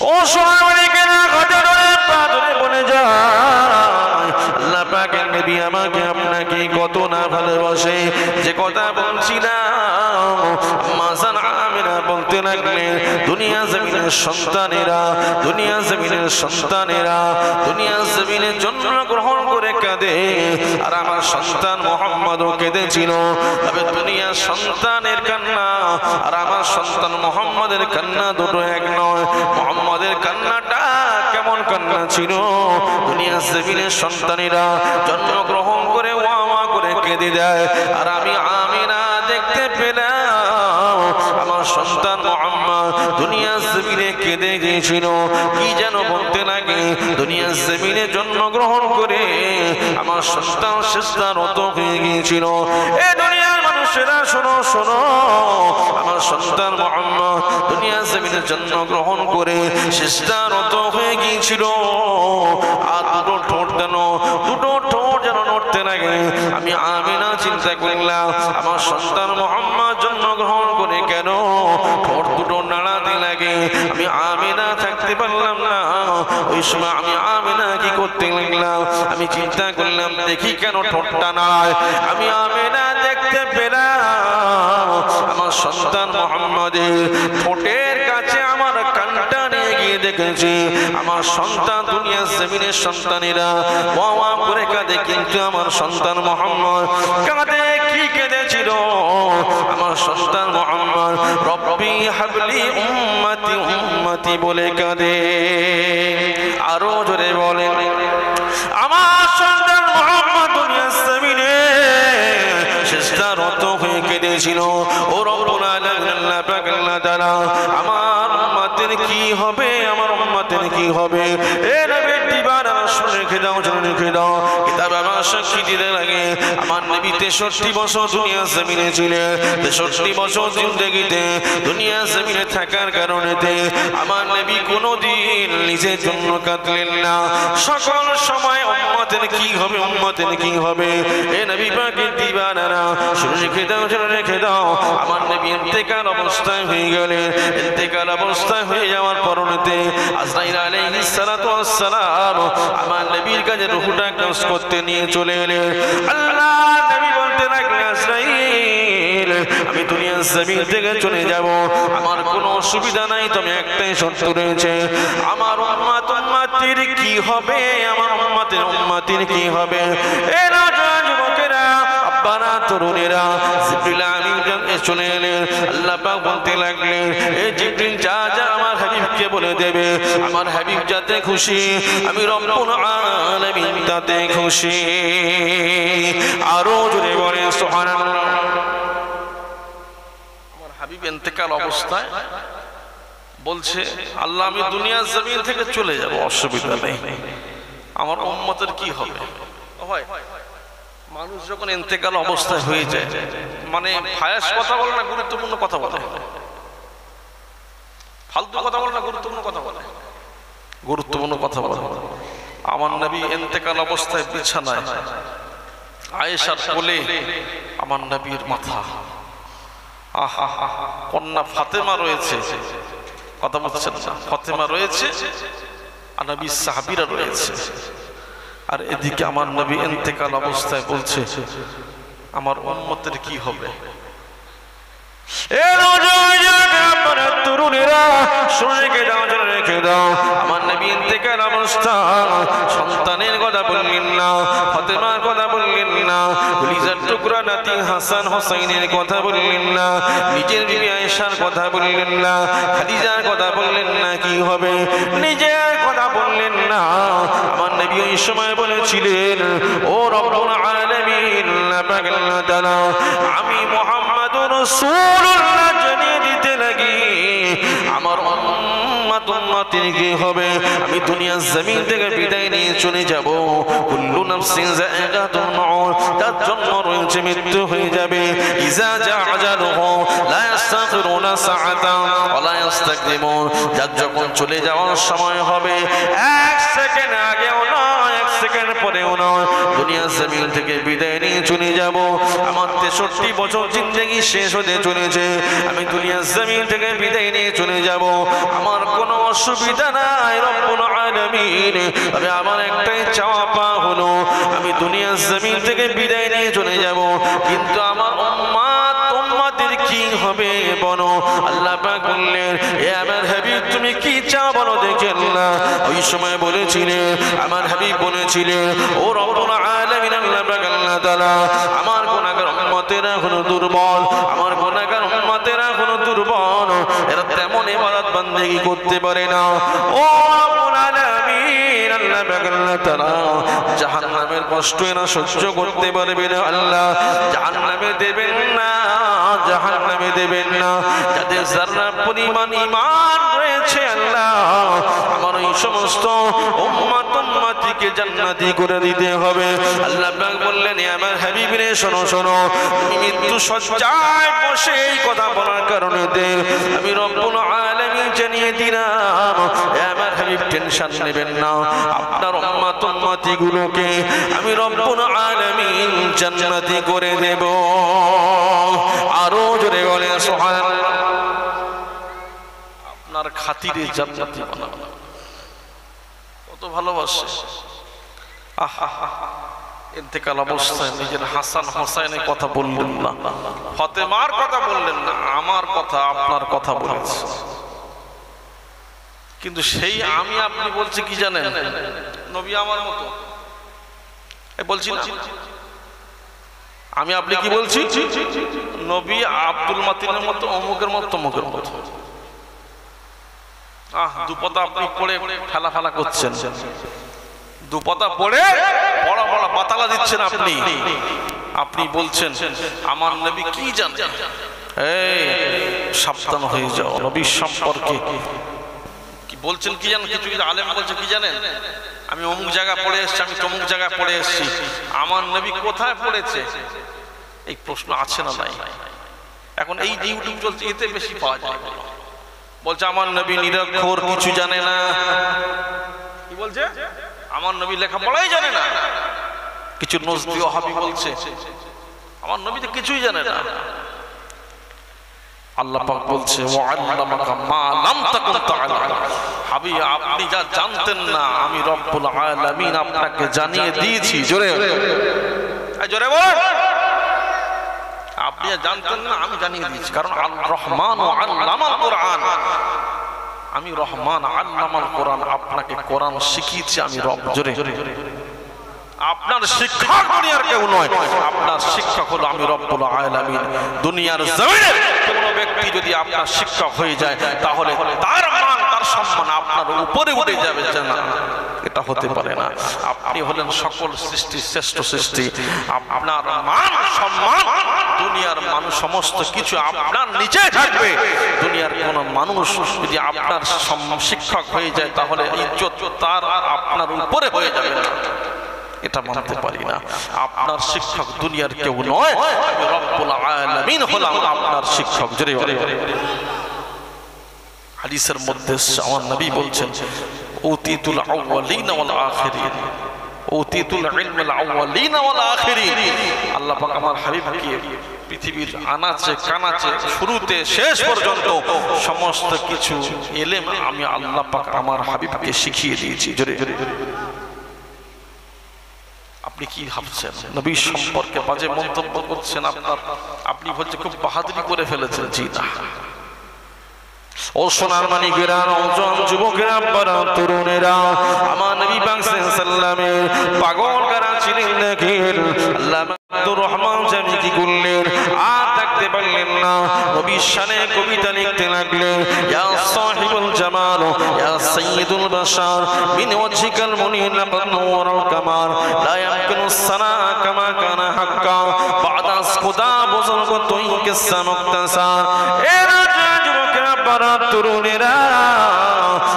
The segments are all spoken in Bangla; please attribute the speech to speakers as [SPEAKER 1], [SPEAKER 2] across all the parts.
[SPEAKER 1] ও সোনামানিকেরা ঘটে ধরে পা ধরে বলে যায় আল্লাহ পাকের নবী আমাকে আপনাকে কত না ভালোবাসে যে কথা বলছিলাম মাসান আমিনা বলতে লাগলেন দুনিয়া জমিনের সন্তানেরা দুনিয়া জমিনের সন্তানেরা দুনিয়া জমিনের জন্মগ্রহণ করে কাঁদে আর আমার সন্তান মুহাম্মদও কেঁদেছিল তবে দুনিয়ার সন্তানের কান্না আর আমার সন্তান মুহাম্মদের কান্না দুটো এক নয় মুহাম্মদের কান্নাটা কেমন কান্না ছিল দুনিয়ার জমিনের সন্তানেরা জন্মগ্রহণ করে ওয়া ওয়া করে কেঁদে দেয় আর আমি আমিনা দেখতে পেলাম আমার সন্তান মুহাম্মদ দুনিয়ার জমিনে কেঁদে গিয়েছিল কি যেন বলতে লাগে দুনিয়ার জমিনে জন্মগ্রহণ করে আমার সন্তান সিজদারত হয়ে গিয়েছিল এই দুনিয়ার মানুষেরা শোনো শোনো আমার সন্তান মুহাম্মদ দুনিয়ার জমিনে জন্মগ্রহণ করে সিজদারত হয়ে গিয়েছিল আর দুটো ঠোঁট যেন নড়তে লাগে আমি আমিনা চিন্তা করলাম আমার সন্তান মুহাম্মদ জন্মগ্রহণ করে কেন ঠোঁট দুটো নাড়াতে লাগে আমি আমিনা থাকতে পারলাম না ওই সময় আমি আমিনা কি করতে লাগলাম আমি চিন্তা করলাম দেখি কেন ঠোঁটটা নাড়ায় আমি আমিনা দেখতে পেলাম আমার সন্তান মুহাম্মদের ঠোঁটের কাছে আমার কানটা নিয়ে গিয়ে দেখেছি আমার সন্তান দুনিয়ার জমিনের সন্তানেরা ওয়া ওয়া করে কাঁদে কিন্তু আমার সন্তান মুহাম্মদ কাঁদে কি কেঁদেছিল আমার সন্তান মুহাম্মদ রব্বি হাবলি উম্মতি উম্মতি বলে কাঁদে আরো জোরে বলেন আমার সন্তান মুহাম্মদ দুনিয়ার জমিনে সিজদারত হয়ে কেঁদেছিল ও রব্বুল আলামিন আল্লাহ পাক আল্লাহ তাআলা আমার উম্মতের কি হবে আমার উম্মতের কি হবে এ নবী দিবানা শুনে রেখে দাও শুনে রেখে দাও কিতাব আমার সাক্ষী দিতে লাগে আমার নবী 63 বছর দুনিয়া জমিনে ছিলেন 63 বছর জিন্দেগিতে দুনিয়া জমিনে থাকার কারণেতে আমার নবী কোনোদিন নিজের জন্য কাঁদলেন না সকল সময় উম্মতের কি হবে উম্মতের কি হবে এ নবী পাকের দিবানারা শুনে রেখে দাও শুনে রেখে দাও আমার নবী ইন্তেকাল অবস্থায় হয়ে গেলেন ইন্তেকাল অবস্থায় হয়ে যাওয়ার পরনেতে আজরাইল আলাইহিস সালাতু ওয়াস সালাম আমার নবীর কাছে রূহটা কবজ করতে নিয়ে চলে এলেন আল্লাহ নবী বলতে লাগলেন আজরাইল আমি দুনিয়ার জমিন থেকে চলে যাব আমার কোনো অসুবিধা নাই তবে একটাই শর্ত রয়েছে আমার উম্মতের কি হবে আমার উম্মতের কি হবে এ রাজা যুবকেরা আব্বারা তরুণেরা জিবরিল আমিন চলে এলেন আল্লাহ পাক বলতে লাগলেন এ জিবরিল যা যা আমার হাবিবকে বলে দেবে আমার হাবিব যাতে খুশি আমি রব্বুল আলামিন তাতে খুশি আরো জোরে বলে সুবহানাল্লাহ আমার হাবিব ইন্তেকাল অবস্থায় বলছে আল্লাহ আমি দুনিয়ার জমিন থেকে চলে যাব অসুবিধা নেই আমার উম্মতের কি হবে ভাই মানুষ যখন ইন্তেকাল অবস্থায় হয়ে যায় মানে ফায়াস কথা বলে না গুরুত্বপূর্ণ কথা বলে ফালতু কথা বলে না গুরুত্বপূর্ণ কথা বলে গুরুত্বপূর্ণ কথা বলে আমার নবী ইন্তেকাল অবস্থায় বিছানায় আয়েশার কোলে আমার নবীর মাথা আহা কন্যা ফাতেমা রয়েছে কথা বলছেন না ফাতেমা রয়েছে আর নবী সাহাবীরা রয়েছে আর এদিকে আমার নবী ইন্তেকাল অবস্থায় বলছে আমার উম্মতের কি হবে তরুণেরা শুনে রেখে দাও শুনে রেখে দাও আমার নবী ইন্তেকাল অবস্থা সন্তানের কথা বললেন না ফাতেমার কথা বললেন না কলিজার টুকরা নাতি হাসান হোসেনের কথা বললেন না নিজের বিবি আয়েশার কথা বললেন না খাদিজার কথা বললেন না কি হবে নিজের কথা বললেন না আমার নবী ওই সময় বলেছিলেন ও রব্বুল আলামিন আল্লাহ তাআলা আমি মুহাম্মাদুর রাসূলুল্লাহ জানিয়ে দিতে লাগি আমার উম্মতের কি হবে আমি দুনিয়ার জমিন থেকে বিদায় নিয়ে চলে যাব কুল্লু নাফসিন যায়িকাতুল মাউত তার জন্য রয়েছে মৃত্যু হয়ে যাবে ইজা জা আজালুহু লা ইস্তাখিরুনা সাআতান ওয়া লা ইস্তাকদিমুন যার যখন চলে যাওয়ার সময় হবে এক সেকেন্ড আগেও না এক সেকেন্ড পরেও নয়, দুনিয়ার জমিন থেকে বিদায় নিয়ে চলে যাব। আমার 63 বছর জিন্দেগি শেষ হতে চলেছে, আমি দুনিয়ার জমিন থেকে বিদায় নিয়ে চলে যাব। আমার কোনো অসুবিধা নাই রব্বুল আলামিন, তবে আমার একটাই চাওয়া পাওয়া হলো আমি দুনিয়ার জমিন থেকে বিদায় নিয়ে চলে যাব, কিন্তু আমার উম্মতের কি হবে বলো। আল্লাহ পাক বললেন, এ আমার হাবিব তুমি কি চাও বলো দেখে। আল্লাহ ওই সময় বলেছিলেন, আমার হাবিব বলেছিলেন, ও রব্বুল আলামিন আল্লাহ পাক আল্লাহ তাআলা আমার গুনাহগার উম্মতেরা হলো দুর্বল, আমার গুনাহগার উম্মতেরা হলো দুর্বল, এরা তেমন ইবাদত বন্দেগী করতে পারে না। ও রব্বুল আলামিন আল্লাহ পাক আল্লাহ তাআলা জাহান্নামের কষ্ট এরা সহ্য করতে পারবে না। আল্লাহ জাহান্নামে দেবেন না, জাহান্নামে দেবেন না। যাদের যারা পরিমাণ ঈমান রয়েছে আল্লাহ আমার ওই সমস্ত উম্মতকে জান্নাতি করে দিতে হবে। আল্লাহ পাক বললেন, এ আমার হাবিব রে শোনো শোনো, তুমি মৃত্যু সজ্জায় বসে এই কথা বলার কারণে আমি রব্বুল আলামিন জানিয়ে দিলাম, এ আমার হাবিব টেনশন নেবেন না, আপনার উম্মতি গুলোকে আমি রব্বুল আলামিন জান্নাতি করে দেব। আরো জোরে বলেন সুবহানাল্লাহ। আপনার খাতিরে জান্নাতি বানাবো, কত ভালোবাসে। ইন্তেকাল অবস্থায় নিজের হাসান হোসেনের কথা বললেন না, ফাতেমার কথা বললেন না, আমার কথা আপনার কথা বলেছে। কিন্তু সেই আমি আপনি বলছি কি জানেন, নবী আমার মতো বলছি না, আমি আপনি কি বলছি, নবী আব্দুল মাতিনের মতো, অমুকের মতো, তমুকের মতো। দুপাতা আপনি পড়ে ফেলা ফেলা করছেন, দুপাতা পড়ে বড় বড় বাতালা দিচ্ছেন আপনি। আপনি বলছেন আমার নবী কি জানেন, এই সাবধান হয়ে যাও নবীর সম্পর্কে। কি বলছেন কি জানেন, কিছু কিছু আলেম বলছে কি জানেন, আমি অমুক জায়গায় পড়ে এসেছি, আমি তমুক জায়গায় পড়ে এসেছি, আমার নবী কোথায় পড়েছে এই প্রশ্ন আছে না নাই? এখন এই ইউটিউব চলছে, এতে বেশি পাওয়া যায়। বলছে আমার নবী নিরক্ষর, কিছু জানে না। কি বলছে, আমার নবী লেখাপড়াই জানে না। কিছু নজদি ওয়াহাবি বলছে আমার নবী তো কিছুই জানে না। আল্লাহ পাক বলছে, ওয়াল্লামাকা মা লাম তাকুন তাআলাম, হাবিব আপনি যা জানতেন না আমি রব্বুল আলামিন আপনাকে জানিয়ে দিয়েছি। জোরে জোরে বল, আপনি যা জানতেন না আমি জানিয়ে দিয়েছি। কারণ আল রহমান আল্লামাল কোরআন, আমি রহমান আল্লামাল কোরআন, আপনাকে কোরআন শিখিয়েছি আমি রব। জোরে আপনার শিক্ষক দুনিয়ার কেউ নয়, আপনার শিক্ষক হলো আমি রব্বুল আলামিন। দুনিয়ার জমিনে কোনো ব্যক্তি যদি আপনার শিক্ষক হয়ে যায় তাহলে তার মান তার সম্মান আপনার উপরে উঠে যাবে, জানা এটা হতে পারে না। আপনি হলেন সকল সৃষ্টির শ্রেষ্ঠ সৃষ্টি, আপনার মান সম্মান দুনিয়ার মানুষ সমস্ত কিছু আপনার নিচে থাকবে। দুনিয়ার কোন মানুষ যদি আপনার শিক্ষক হয়ে যায় তাহলে ইজ্জত তার আপনার উপরে হয়ে যাবে না, এটা মানতে পারি না। আপনার শিক্ষক দুনিয়ার কেউ নয়, আমি রব্বুল আলামিন হলাম আপনার শিক্ষক। জোরে বলে, হাদিসের মধ্যে আমার নবী বলছেন, উতিতুল আউয়ালিন ওয়াল আখিরিন, উতিতুল ইলমাল আউয়ালিন ওয়াল আখিরিন। আল্লাহ পাক আমার হাবিবকে পৃথিবীর আনাচে কানাচে শুরুতে শেষ পর্যন্ত সমস্ত কিছু ইলম আমি আল্লাহ পাক আমার হাবিবকে শিখিয়ে দিয়েছি। জোরে জোরে, আপনি কি ভাবছেন নবী সম্পর্কে বাজে মন্তব্য করছেন? আপনি হচ্ছে খুব বাহাদুরি করে ফেলেছেন। জি না, ও সোনার মানিকেরা, যুবকেরা, তরুণেরা, আমার নবী পাক সাল্লাল্লাহু আলাইহি ওয়াসাল্লামের পাগল কারা ছিলেন দেখেন। আল্লাহ আব্দুর রহমান জামি কি করলেন, আর থাকতে পারলেন না, নবীর শানে কবিতা লিখতে লাগলেন। ইয়া সাহিবুল জামাল ইয়া সাইয়্যিদুল বাশার মিন ওয়াজহিকাল মুনির লাকাদ নওয়ারাল কামার লা ইয়ামকিনু সানা কামা কানা হাক্কা বাদা খুদা বুজুর্গ তুই কিসসা মুক্তাসার। এরা যুবকেরা, তরুণেরা,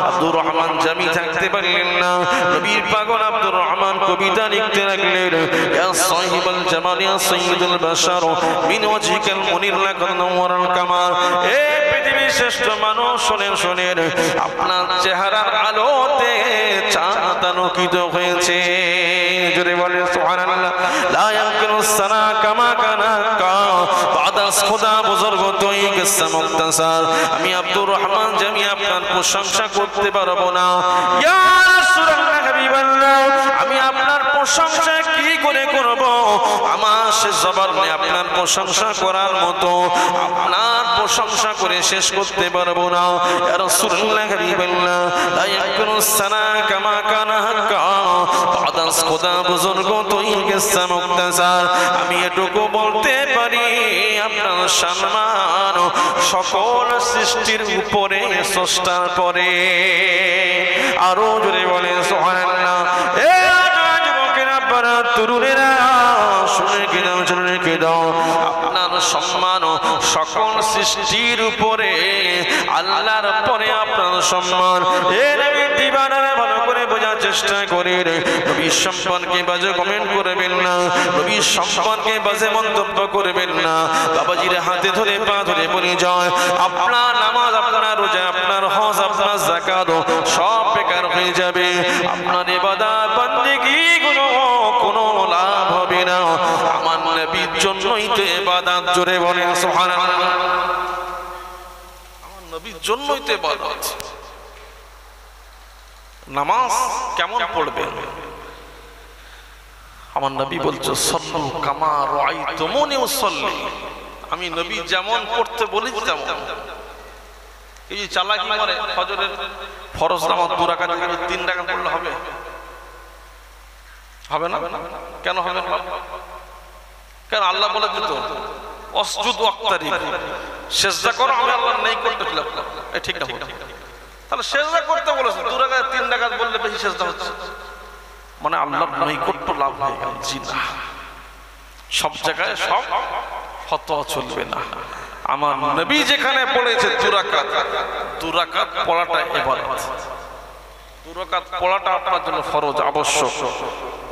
[SPEAKER 1] আব্দুর রহমান জামি থাকতে পারলেন না, নবীর পাগল আব্দুর রহমান কবিতা লিখতে লাগলেন। ইয়া সাহিবুল জামাল ইয়া সাইয়্যিদুল বাশার মিন ওয়াজহিকাল মুনির লাকাদ নওয়ারাল কামার। এ পৃথিবীর শ্রেষ্ঠ মানুষ, শোনেন শোনেন, আপনার চেহারার আলোতে চাঁদ আলোকিত হয়েছে। বলেন সুবহানাল্লাহ। লা ইয়ামকিনুস সানা কামা কানা কা বাদাস খোদা বুজুর্গ তুই কিসসা মুক্তাসার। আমি আব্দুর রহমান জামি আপনার প্রশংসা করতে পারবো না। ইয়া রাসূলুল্লাহ হাবিবাল্লাহ, আমি আপনার প্রশংসা কি করে করব? আমার শেষ জবান নেই আপনার প্রশংসা করার মতো, আপনার প্রশংসা করে শেষ করতে পারবো না। ইয়া রাসূলুল্লাহ হাবিবাল্লাহ, লা ইয়াকুনুস সানা কামা কানা হাক্কা বাদাস খোদা বুজুর্গ তুই কিসসা মুক্তাসার। আমি এটুকু বলতে পারি আপনার সম্মান সকল সৃষ্টির উপরে, স্রষ্টার পরে। আরো জোরে বলেন সুবহানাল্লাহ। এ যুবকেরা, আপনারা তরুণেরা, শুনে কি দাও, শুনে কি দাও, আপনার সম্মান সকল সৃষ্টির উপরে, আল্লাহর পরে আপনার সম্মান। এ নবী দিবানারা ভালো করে বোঝার চেষ্টা করেন। নবীর সম্পর্কে বাজে কমেন্ট করবেন না, নবীর সম্পর্কে বাজে মন্তব্য করবেন না। বাবাজির হাতে ধরে পা ধরে বলে যায়, আপনার নামাজ, আপনার রোজা, আপনার হজ, আপনার যাকাত সব বেকার হয়ে যাবে। আপনার ইবাদত বন্দেগী গুলো কোনো লাভ হবে না। আমার নবীর জন্যই তো ইবাদত। জোরে বলেন সুবহানাল্লাহ। আমার নবীর জন্যই তো ইবাদত। নামাজ কেমন পড়বেন? আমার নবী বলছে সাল্লু কামা রাআইতুমুনি উসাল্লি। আমি নবী যেমন পড়তে বলি তেমন। এই চালাকি করে ফজরের ফরজ নামাজ 2 রাকাত 3 রাকাত পড়লে হবে? হবে না। কেন হবে না? কারণ আল্লাহ বলে দিত অসজুদ ওয়াক্তারিব, সিজদা করো, আমি আল্লাহর নেই করতে খিলাফ। এই ঠিক না? তাহলে সিজদা করতে বলেছে, 2 রাকাত 3 রাকাত বললে বেশি সিজদা হচ্ছে, মানে আল্লাহর নৈকট্য লাভ হয়ে গেল। জি না, সব জায়গায় সব ফতোয়া চলবে না। আমার নবী যেখানে পড়েছে 2 রাকাত পড়াটা ইবাদত। 2 রাকাত পড়াটা আপনার জন্য ফরজ, আবশ্যক।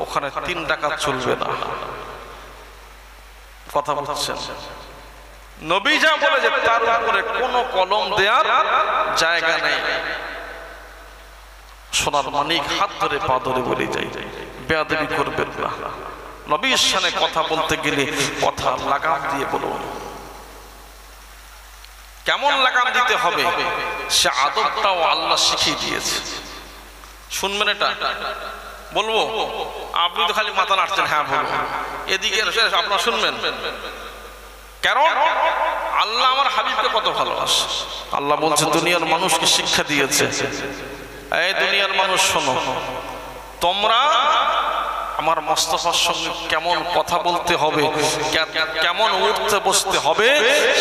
[SPEAKER 1] ওখানে 3 রাকাত চলবে না। কথা বুঝছেন? নবী যা বলেছে তার উপরে কোনো কলম দেওয়ার জায়গা নেই। সোনার মানিক হাত ধরে পা ধরে বলে যাই, বেয়াদবি করবেন না। নবীর সামনে কথা বলতে গেলে কথা লাগাম দিয়ে বলুন। কেমন লাগাম দিতে হবে সে আদবটাও আল্লাহ শিখিয়ে দিয়েছে। শুনবেন এটা? বলবো? আপনি তো খালি মাথা নাড়ছেন। হ্যাঁ বলবো। এদিকে আপনারা শুনবেন। কারণ আল্লাহ আমার হাবিবকে কত ভালোবাসে। আল্লাহ বলছে দুনিয়ার মানুষকে শিক্ষা দিয়েছে, এই দুনিয়ার মানুষ শোনো, তোমরা আমার মুস্তাফার সঙ্গে কেমন কথা বলতে হবে, কেমন উঠতে বসতে হবে,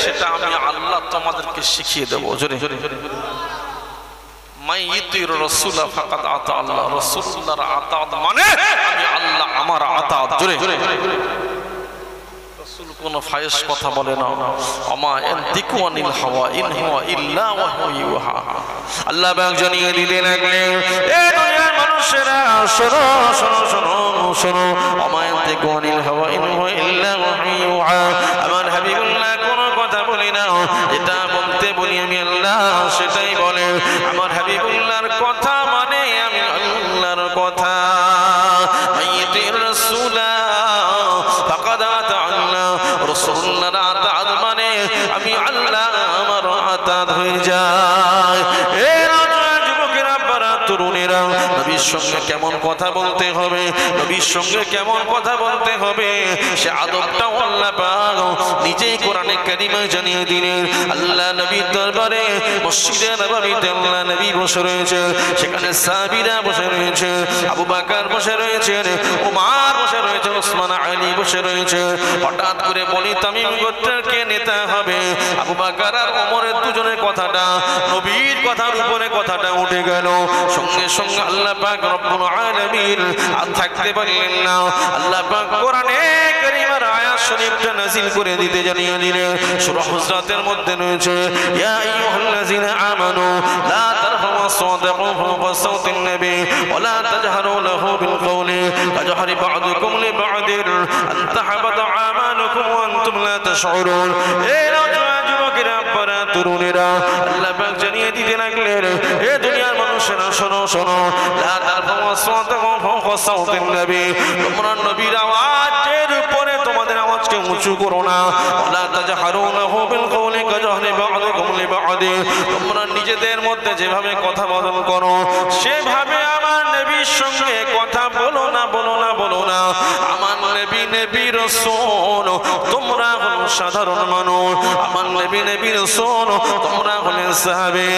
[SPEAKER 1] সেটা আমি আল্লাহ তোমাদেরকে শিখিয়ে দেবো। জোরে জোরে মাইয়িতির রাসূলা ফাকাদ আতা আল্লাহ। রাসূলুল্লাহর আতাত মানে আমি আল্লাহ আমার আতাত। জোরে জোরে রাসূল কোন ফায়েশ কথা বলে না। আমা ইয়ানতিকু আনিল হাওয়া ইন হুয়া ইল্লা ওয়াহয়ু ইউহা। আল্লাহ পাক জানিয়ে দিতে লাগলেন, এ দুনিয়ার মানুষেরা শোনো শোনো শোনো শোনো, আমা ইয়ানতিকু আনিল হাওয়া ইন হুয়া ইল্লা ওয়াহয়ু ইউহা। আমার হাবিবুল্লাহ কোন কথা বলি না, এটা বলতে বলি আমি আল্লাহ সেটাই বলে। আমার হাবিবুল্লাহর কথা মানে আমি আল্লাহর কথা। মাইয়িতির রাসূলা ফাকাদ আতা আল্লাহ। রাসূলুল্লাহর আতাত মানে আমি আল্লাহ আমার আতাত হয়ে যায়। এ যুবকেরা, আপনারা তরুণেরা, নবীর সঙ্গে কেমন কথা বলতে হবে, নবীর সঙ্গে কেমন কথা বলতে হবে সে আদবটাও আল্লাহ পাক নিজেই কোরআনে কারিমায় জানিয়ে দিলেন। আল্লাহ নবীর দরবারে মসজিদে নববীতে আল্লাহ নবী বসে রয়েছে, সেখানে সাহাবীরা বসে রয়েছে, আবু বকর বসে রয়েছে, ওমর বসে রয়েছে, ওসমান আলী বসে রয়েছে। হঠাৎ করে বলি তামিম গোত্রের কে নেতা হবে? আবু বকর আর ওমরের দুজনের কথাটা, নবীর কথার উপরে কথাটা উঠে গেল। সঙ্গে সঙ্গে আল্লাহ পাক রব্বুল আলামিন আর থাকতে পারলেন না। আল্লাহ পাক কোরআনে কারীমের আয়াত শরীফটা নাযিল করে দিতে জানিয়ে দিলেন। সূরা হুজরাতের মধ্যে রয়েছে, ইয়া আইয়ুহাল্লাযিনা আমানু লা তারফাউ আসওয়াতাকুম ফাওকা সাওতিন নবী ওয়া লা তাজহারু লাহু বিল কওলি কাজহারি বা'দুকুম লিবা'দিন আন তাহবাতা আমালুকুম ওয়া আনতুম লা তাশউরুন। এই যুবক যুবকেরা আব্বারা তরুণেরা আল্লাহ পাক জানিয়ে দিতে লাগলেন এ দুনিয়ার মানুষেরা শোনো শোনো লা তারফাউ আসওয়াতাকুম ফাওকা সাওতিন নবী তোমরা নবীর আওয়াজের উপরে তোমাদের আওয়াজকে উঁচু করো না ওয়ালা তাজহারুনাহু বিল কওলি কাজহরি বা'দুকুম লিবা'দি তোমরা নিজেদের মধ্যে যেভাবে কথা বদল করো সেভাবে আমার নবীর সঙ্গে কথা বলো না বলো না বলো না আমার নবী রাসূল তোমরা হলো সাধারণ মানুষ আমার নবী রাসূল তোমরা হলে সাহাবী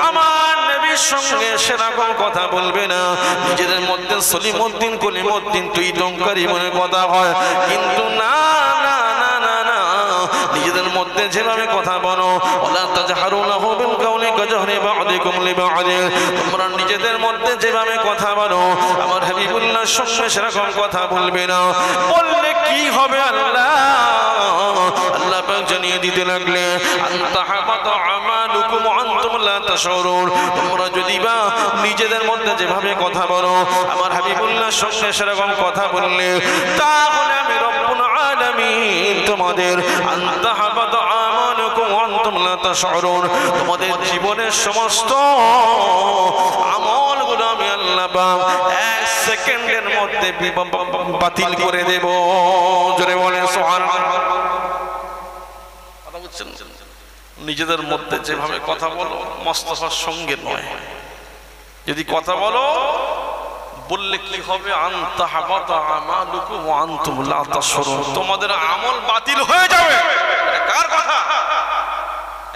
[SPEAKER 1] আমার নবীর সঙ্গে সেরকম কথা বলবে না নিজেদের মধ্যে সলিমউদ্দিন কলিমউদ্দিন তুই টঙ্কারি মনে কথা হয় কিন্তু না না না না না নিজেদের মধ্যে যেভাবে কথা বলো ওয়ালা তাজহারুনাহু বিল কওলি কাজহরি বা'দিকুম লিবা'দি তোমরা নিজেদের মধ্যে যেভাবে কথা বলো আমার হাবিবুল্লাহর সঙ্গে সেরকম কথা বলবে না বললে কি হবে আল্লাহ আল্লাহ পাক জানিয়ে দিতে লাগলে আনতাহাবাতু আমালুকুম ওয়া আনতুম লা তাশউরুন তোমরা যদি বা নিজেদের মধ্যে যেভাবে কথা বলো আমার হাবিবুল্লাহর সঙ্গে সেরকম কথা বললে তাহলে আমি রব্বুল আলামিন তোমাদের আনতাহাবাতু আমালুকুম ওয়া আনতুম লা তাশউরুন তোমাদের জীবনের সমস্ত আমলগুলো আমি আল্লাহ পাক এক সেকেন্ডের মধ্যে বাতিল করে দেব জোরে বলেন সুবহানাল্লাহ কথা বুঝছেন নিজেদের মধ্যে যেভাবে কথা বলো মুস্তাফার সঙ্গে নয় যদি কথা বলো বললে কি হবে আনতাহাবাতা আমালুকুম ওয়া আনতুম লা তাশউরুন তোমাদের আমল বাতিল হয়ে যাবে এটা কার কথা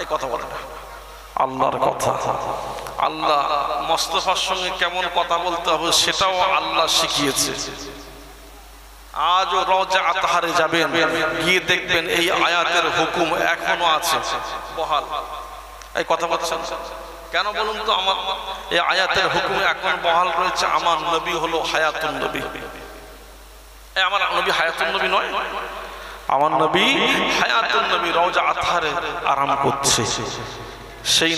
[SPEAKER 1] এই কথা বলে না আল্লাহর কথা আল্লাহ মুস্তাফার সঙ্গে কেমন কথা বলতে হবে সেটাও আল্লাহ শিখিয়েছে আজও রওজা আতহারে যাবেন গিয়ে দেখবেন এই আয়াতের হুকুম এখনো আছে বহাল এই কথা বলছেন কেন বলুন তো আমার এই আয়াতের হুকুম এখন বহাল রয়েছে আমার নবী হলো হায়াতুন নবী এই আমার নবী হায়াতুন নবী নয় আমার নবী হায়াতুন নবী রওজা আতহারে আরাম করছে সেই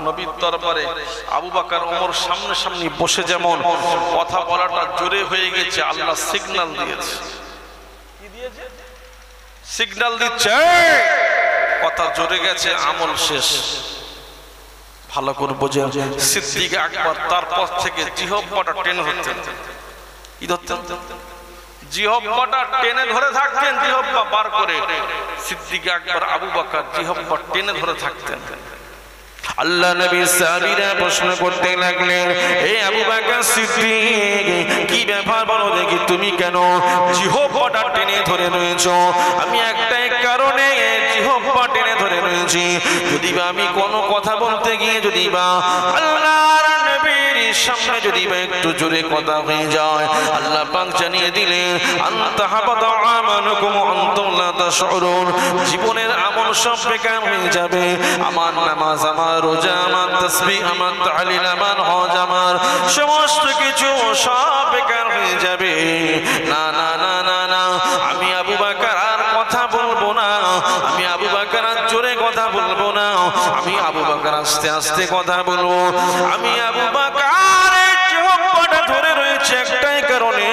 [SPEAKER 1] নবীর দরবারে আবু বকর ওমর সামনে সামনে বসে যেমন কথা বলাটা জোরে হয়ে গেছে আল্লাহ সিগন্যাল দিয়েছে কি দিয়েছে সিগন্যাল দিচ্ছে কথা জোরে গেছে আমল শেষ ভালো করে বোঝেন সিদ্দিক আকবর তারপর থেকে জিহ্বাটা টেনে ধরতেন কি ধরতেন জিহ্বাটা টেনে ধরে থাকতেন জিহ্বা বার করে সিদ্দিক আকবর আবু বকর জিহ্বা টেনে ধরে থাকতেন আল্লাহ নবী সাহাবীরা প্রশ্ন করতে লাগলেন হে আবু বকর সিদ্দিক কি ব্যাপার বলো দেখি তুমি কেন জিহ্বাটা টেনে ধরে রয়েছো আমি একটাই কারণে জিহ্বা টেনে ধরে রয়েছি যদি বা আমি কোনো কথা বলতে গিয়ে যদি বা আল্লাহর নবীর সামনে যদি বা একটু জোরে কথা হয়ে যায় আল্লাহ পাক জানিয়ে দিলেন আনতাহাবাতু আমালুকুম ওয়া আনতুম লা তাশউরুন জীবনের আমল সব বেকার হয়ে যাবে আমার নামাজ আমার রোজা আমার তাসবিহ আমার তাহলিল আমার হজ আমার সমস্ত কিছু সব বেকার হয়ে যাবে না না না না না আমি আবু বকর আর কথা বলবো না আমি আবু বকর আর জোরে কথা বলবো না আমি আবু বকর আস্তে আস্তে কথা বলবো আমি আবু বকরের জিহ্বাটা ধরে রয়েছে একটাই কারণে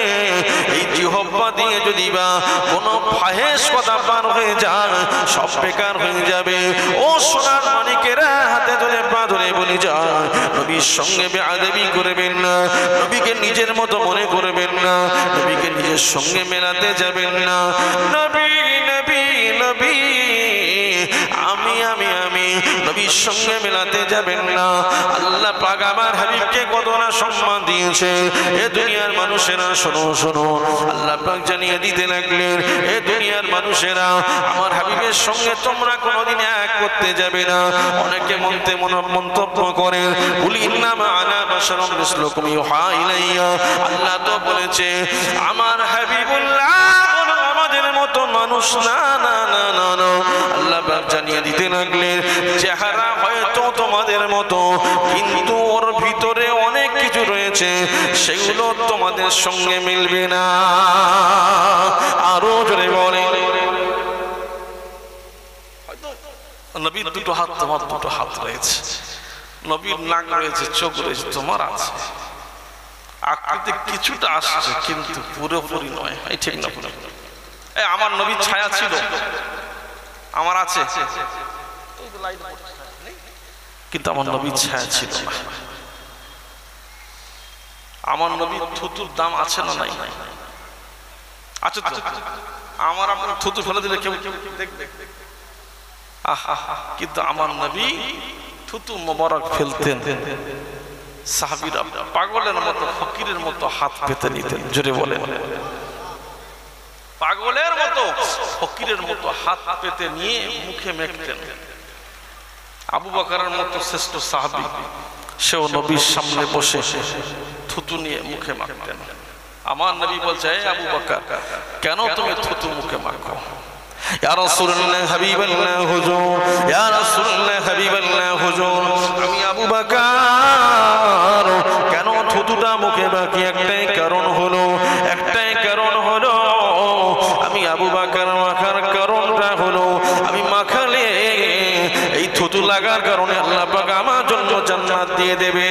[SPEAKER 1] এই জিহ্বা দিয়ে যদি বা কোনো ফাহেশ কথা পার হয়ে যায় সব বেকার হয়ে যাবে ও সোনার মানিকেরা হাতে ধরে পা ধরে বলি যায় নবীর সঙ্গে বেয়াদবি করবেন না নবীকে নিজের মতো মনে করবেন না নবীকে নিজের সঙ্গে মেলাতে যাবেন না নবী নবী নবী আমি আমি আমি নবীর সঙ্গে মেলাতে যাবেন না আল্লাহ পাক আমার হাবিবকে কত না সম্মান দিয়েছে এ দুনিয়ার মানুষেরা শোনো শোনো আল্লাহ পাক জানিয়ে দিতে লাগলেন এ দুনিয়ার মানুষেরা আমার হাবিবের সঙ্গে তোমরা কোনোদিন এক করতে যাবে না অনেকে মন্তব্য করেন কুল ইন্নামা আনা বাশারুম মিসলুকুম ইউহা ইলাইয়া আল্লাহ তো বলেছে আমার হাবিবুল্লাহ আমাদের মতো মানুষ না না না না না আল্লাহ পাক জানিয়ে দিতে লাগলেন চেহারা হয়তো তোমাদের মতো কিন্তু ওর ভিতরে অনেক কিছু রয়েছে সেগুলো তোমাদের সঙ্গে মিলবে না আরো জোরে বলে নবীর দুটো হাত তোমার দুটো হাত রয়েছে নবীর নাক রয়েছে চোখ রয়েছে তোমার আছে আকৃতি কিছুটা আসছে কিন্তু পুরোপুরি নয় এই ঠিক না পুরো আমার নবীর ছায়া ছিল আমার আছে, কিন্তু আমার নবীর ছায়া ছিল না। আমার নবীর থুতুর দাম আছে না নাই? আচ্ছা তো আমার আপনার থুতু ফেলে দিলে কেউ দেখবে, কিন্তু আমার নবী থুতু মোবারক ফেলতেন, সাহাবীরা পাগলের মতো ফকিরের মতো হাত পেতে নিতেন। জোরে বলে, পাগলের মতো ফকিরের মতো হাত পেতে নিয়ে মুখে মেখতেন। আবু বকরের মতো শ্রেষ্ঠ সাহাবী, সেও নবীর সামনে বসে থুতু নিয়ে মুখে মাখতেন। আমার নবী বলছে, আবু বকর কেন তুমি থুতু মুখে মাখো? ইয়া রাসূলুল্লাহ হাবিবাল্লাহ হুজুর, ইয়া রাসূলুল্লাহ হাবিবাল্লাহ হুজুর, আমি আবু বকর কেন থুতুটা মুখে মাখি? একটাই কারণ হলো, আমি আবু বকর মাখার কারণটা হলো, আমি মাখালে এই থুতু লাগার কারণে আল্লাহ পাক আমার জন্য জান্নাত দিয়ে দেবে।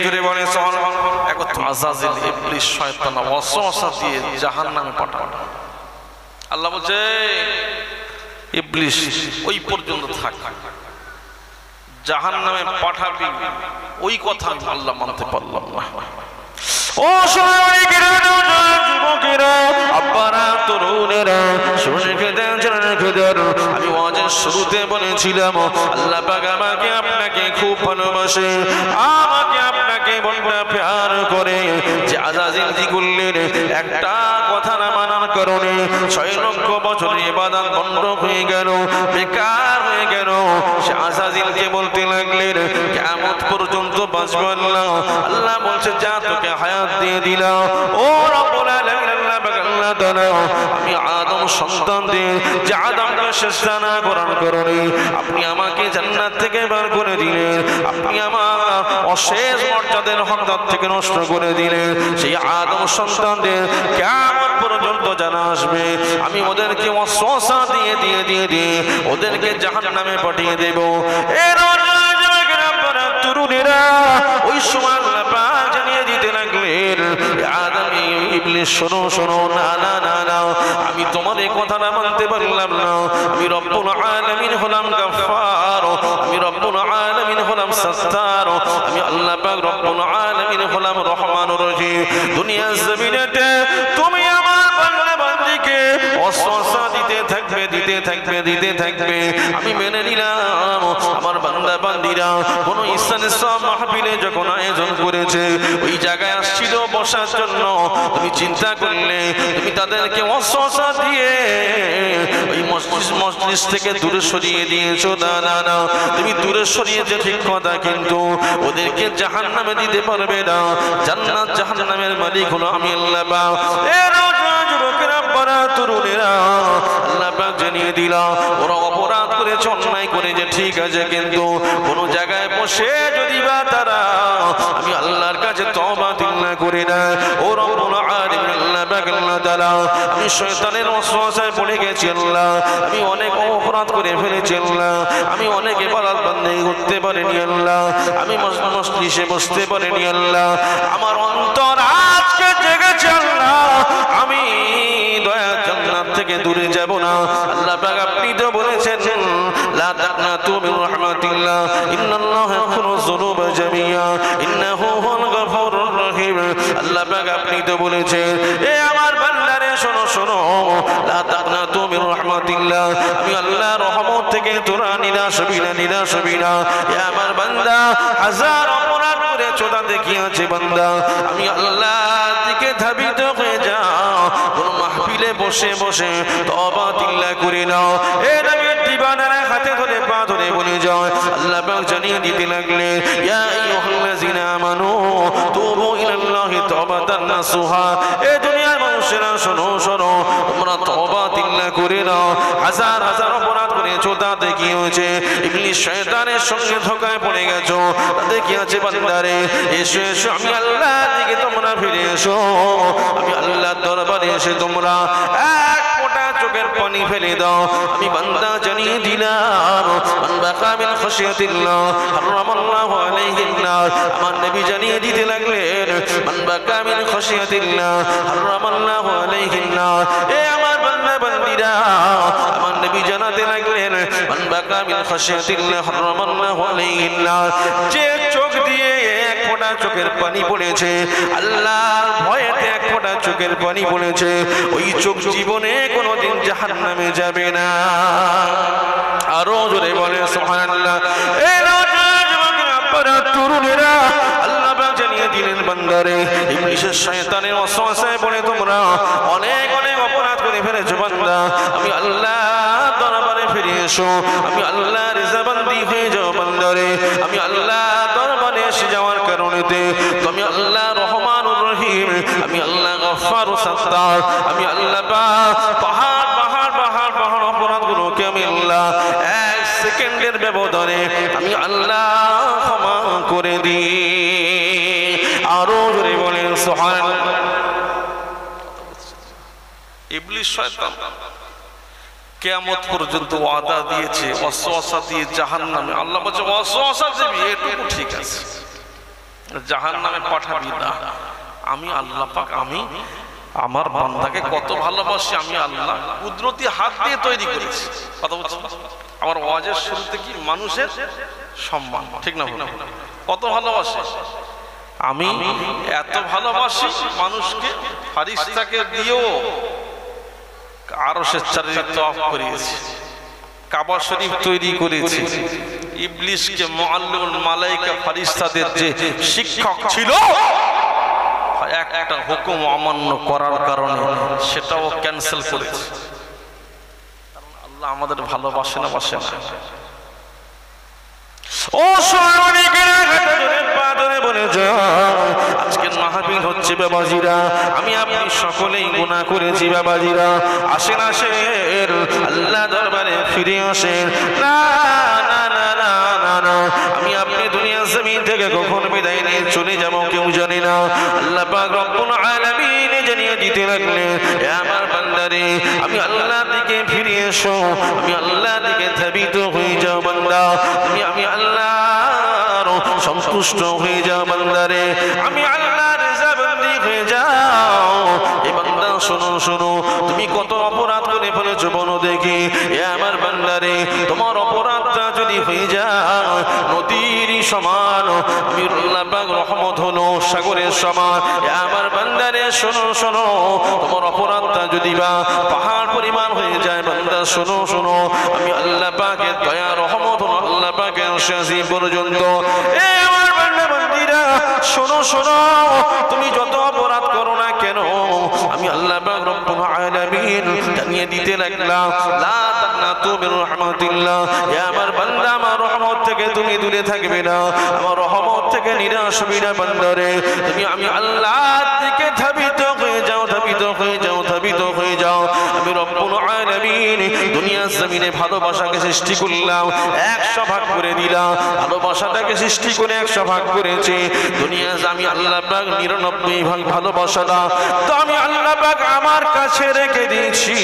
[SPEAKER 1] জোরে বলে সুবহানাল্লাহ। এখন আযাজিল ইবলিস শয়তান ওয়াসওয়াসা দিয়ে জাহান্নামে পাঠানো। আল্লাহ বলছে, ইবলিস ওই পর্যন্ত থাক, জাহান্নামে পাঠাবি, ওই কথা আল্লাহ মানতে পারলাম না। ও যুবকেরা, আব্বারা, তরুণেরা, আমি ওয়াজের শুরুতে বলেছিলাম আল্লাহ পাক আমাকে আপনাকে খুব ভালোবাসে, আমাকে আপনাকে বড় প্যার করে। যে আযাজিল কি করলেন? একটা কথা না মানার কারণে 6 লক্ষ বছরের ইবাদত বন্ধ হয়ে গেল, বেকার হয়ে গেল। সে আযাজিলকে বলতে লাগলেন, কিয়ামত পর্যন্ত বাঁচবে আল্লাহ। আল্লাহ বলছে, যা তোকে হায়াত দিয়ে দিলাম। ও রব্বুল আলামিন, আল্লাহ তাআলা আমি আদম সন্তানদের যে আদমকে শেষদা না করার কারণে আপনি আমাকে জান্নাত থেকে বের করে দিলেন, আপনি আমার অশেষ মর্যাদার হকদার থেকে নষ্ট করে দিলেন। সেই আদম সন্তানদের কিয়ামত পর্যন্ত জানা আসবে, আমি ওদেরকে ওয়াসওয়াসা দিয়ে ওদেরকে জাহান্নামে পাঠিয়ে দেব। এর তরুণেরা ওই সময় আল্লাহ পাক জানিয়ে দিতে লাগলেন, আদম ইবলিস শোনো, না না না না, আমি তোমার এই কথাটা মানতে পারলাম না। আমি রব্বুল আলামিন হলাম গফফার, আমি রব্বুল আলামিন হলাম সাত্তার, আমি আল্লাহ পাক রব্বুল আলামিন হলাম রহমানুর রহিম। দুনিয়ার জমিনেতে তুমি আমার বান্দা বান্দীকে ওয়াসওয়াসা দিতে থাকবে, আমি মেনে নিলাম। আমার বান্দা বান্দীরা কোন ইসলামের সব মাহফিলে যখন আয়োজন করেছে, ওই জায়গায় আসছিল বসার জন্য, তুমি চিন্তা করলে তুমি তাদেরকে ওয়াসওয়াসা দিয়ে ওই মজলিস থেকে দূরে সরিয়ে দিয়েছো। না না না, তুমি দূরে সরিয়েছো ঠিক কথা, কিন্তু ওদেরকে জাহান্নামে দিতে পারবে না। জান্নাত জাহান্নামের মালিক হলো আমি আল্লাহ পাক। যুবকেরা, বড় তরুণেরা, আল্লাহ পাক জানিয়ে দিলাম ওরা অপরাধ করেছে, অন্যায় করেছে, ঠিক আছে, কিন্তু কোন জায়গায় বসে যদি বা তারা আমি আল্লাহর কাছে তওবা দিল্লা করে না, ও রব্বুল আলামিন আল্লাহ পাক আল্লাহ তাআলা, আমি শয়তানের ওয়াসওয়াসায় পড়ে গেছি আল্লাহ, আমি অনেক অপরাধ করে ফেলেছি আল্লাহ, আমি অনেক ইবাদত বন্দেগি করতে পারিনি আল্লাহ, আমি মজলিসে বসতে পারিনি আল্লাহ, আমার অন্তর আজকে জেগেছে আল্লাহ, আমি দয়া জান্নাত থেকে দূরে যাব না। আল্লাহ পাক আপনি তো বলেছেন, লা তাকনাতু মির রাহমাতিল্লাহ, ইন্নাল্লাহা ইয়াগফিরুয যুনুবা জামিআ, ইন্নাহু হুয়াল গফুরুর রহিম। আল্লাহ পাক আপনি তো বলেছেন, এ আমার বান্দারে শোনো, লা তাকনাতু মির রাহমাতিল্লাহ, আমি আল্লাহর রহমত থেকে তোরা নিরাশ হবি না। এ আমার বান্দা, হাজার অপরাধ করেছো, তাতে কি আছে বান্দা, আমি আল্লাহর দিকে ধাবিত হয়ে যাও, কোন মাহফিলে বসে তওবা দিল্লা করে নাও। এ নবীর দিবানারা হাতে ধরে পা ধরে বলে যায়, আল্লাহ পাক জানিয়ে দিতে লাগলেন, ইয়া আইয়ুহাল্লাযিনা আমানু তুবু ইলাল্লাহি তাওবাতান নাসুহা। এ দুনিয়ার মানুষেরা শোনো, তোমরা তওবা দিল্লা করে নাও। হাজার অপরাধ করেছো, তাতে কি হয়েছে? ইবলিস শয়তানের সঙ্গে ধোঁকায় পড়ে গেছো, তাতে কি আছে বান্দারে? এসো, আমি আল্লাহর দিকে তোমরা ফিরে এসো, আমি আল্লাহর দরবারে এসে তোমরা এক ফোঁটা চোখের পানি ফেলে দাও। আমি বান্দা জানিয়ে দিলাম, মান বাকা মিন খাশিয়াতিল্লাহ হারামাল্লাহু আলাইহিন নার। আমার নবী জানিয়ে দিতে লাগলেন, মান বাকা মিন খাশিয়াতিল্লাহ হারামাল্লাহু আলাইহিন নার। এ আমার বান্দা বান্দি, বান্দিরা আমার নবী জানাতে লাগলেন মান বাকা মিন খাশিয়াতিল্লাহ হারামাল্লাহু আলাইহিন নার যে চোখ দিয়ে এক ফোঁটা চোখের পানি পড়েছে আল্লাহর ভয়েতে এক ফোঁটা চোখের পানি পড়েছে ওই চোখ জীবনে কোনোদিন জাহান্নামে যাবে না আরো জোরে বলে সুবহানাল্লাহ এই নওজওয়ানেরা আপনারা তরুণেরা আল্লাহ পাক জানিয়ে দিলেন বান্দারে ইবলিসের শয়তানের ওয়াসওয়াসায় পড়ে তোমরা অনেক অনেক অপরাধ করে ফেলেছো বান্দা আমি আল্লাহ দরবারে ফিরে এসো আমি আল্লাহ রিজাবান্দি হয়ে যাও বান্দারে আমি আল্লাহ দরবারে এসে যাওয়ার কারণেতে তুমি আল্লাহ রহমানুর রহিম আমি আল্লাহ গফফারুস সাত্তার আমি আল্লাহ পাহাড় পাহাড় পাহাড় পাহাড় অপরাধগুলোকে আমি আল্লাহ এক সেকেন্ডের ব্যবধানে আমি আল্লাহ ক্ষমা করে দিই আরো জোরে বলেন সুবহানাল্লাহ ইবলিস শয়তান কিয়ামত পর্যন্ত ওয়াদা দিয়েছে ওয়াসওয়াসা দিয়ে জাহান্নামে আল্লাহ বলে ওয়াসওয়াসা দিবি এটুকু ঠিক আছে জাহান্নামে পাঠাবি না আমি আল্লাহ পাক আমি আমার বান্দাকে কত ভালোবাসি আমি আল্লাহ কুদরতি হাত দিয়ে তৈরি করেছি কথা বলছি আমার ওয়াজের শুরুতে কি মানুষের সম্মান ঠিক না কত ভালোবাসি আমি এত ভালোবাসি মানুষকে ফারিস্তাকে দিয়েও আরশের চারিদিকে তওয়াফ করিয়েছি কাবা শরীফ তৈরি করেছি ইবলিসকে মুআল্লিমুল মালায়েকা ফারিস্তাদের যে শিক্ষক ছিল একটা হুকুম অমান্য করার কারণে সেটাও ক্যান্সেল করেছে কারণ আল্লাহ আমাদের ভালোবাসে না বাসে না ও সোনামণিকেরা পা ধরে বলে যাও আজকের মাহফিল হচ্ছে বাবাজিরা আমি আপনি সকলেই গুনাহ করেছি বাবাজিরা আসেন আসেন আল্লাহ দরবারে ফিরে আসেন না না না না না না আমি আপনি দুনিয়া জমিন থেকে কখন বিদায় নিয়ে চলে যাব কেউ জানে না আল্লাহ পাক রব্বুল আলামিন জানিয়ে দিতে লাগলেন হে আমার বান্দারে আমি আল্লাহর দিকে ফিরে এসো আমি আল্লাহর দিকে ধাবিত হয়ে যাও বান্দা আমি আল্লাহর সন্তুষ্ট হয়ে যাও বান্দারে আমি আল্লাহর রিজাবান্দি হয়ে যাও এই বান্দা শোনো শোনো তুমি কত অপরাধ করে ফেলেছো বলো দেখি এ আমার বান্দারে তোমার অপরাধটা যদি হয়ে যায় নদীর সমান আমি আল্লাহ পাক রহমত হলো সাগরের সমান এ আমার বান্দারে শোনো শোনো তোমার অপরাধটা যদি বা পাহাড় পরিমাণ হয়ে যায় বান্দা শোনো শোনো আমি আল্লাহ পাকের দয়া রহমত হলো আল্লাহ পাকের শাসি পর্যন্ত এ আমার বান্দা বান্দিরা শোনো শোনো তুমি যত অপরাধ করো না কেন আমি আল্লাহ পাক রব্বুল আলামিন জানিয়ে দিতে লাগলাম লা তাকনাতু মির রাহমাতিল্লাহ হে আমার বান্দা আমার রহমত থেকে তুমি দূরে থাকবে না আমার রহমত থেকে নিরাশ হবে না বান্দারে তুমি আমি আল্লাহর দিকে ধাবিত হয়ে যাও ধাবিত হয়ে যাও ধাবিত হয়ে যাও আমি রব্বুল আলামিন দুনিয়া জমিনে ভালোবাসাকে সৃষ্টি করলাম 100 ভাগ করে দিলাম ভালোবাসাটাকে সৃষ্টি করে 100 ভাগ করেছি দুনিয়া আমি আল্লাহ পাক 99 ভাগ ভালোবাসা দাও তো আমি আল্লাহ পাক আমার কাছে রেখে দিয়েছি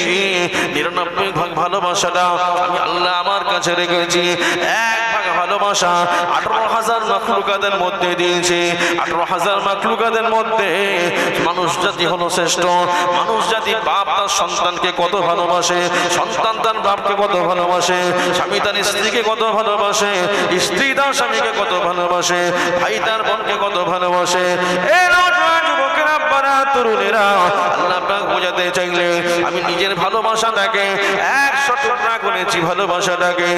[SPEAKER 1] 99 ভাগ ভালোবাসা দাও আমি আল্লাহ আমার কাছে রেখেছি 1 ভাগ ভালোবাসা 18,000 মাখলুকাতের মধ্যে দিয়েছি 18,000 মাখলুকাতের মধ্যে মানুষ জাতি হলো শ্রেষ্ঠ মানুষ জাতি বাপ তার সন্তানকে কত ভালোবাসে সন্তান তার বাপকে কত ভালোবাসে স্বামী তার স্ত্রীকে কত ভালোবাসে স্ত্রী তার স্বামীকে কত ভালোবাসে ভাই তার বোনকে কত ভালোবাসে এই নওজোয়ান যুবকেরা বারা তরুণেরা আল্লাহ পাক বোঝাতে চাইলে আমি নিজের ভালোবাসাটাকে 100 টুকরা করেছি ভালোবাসাটাকে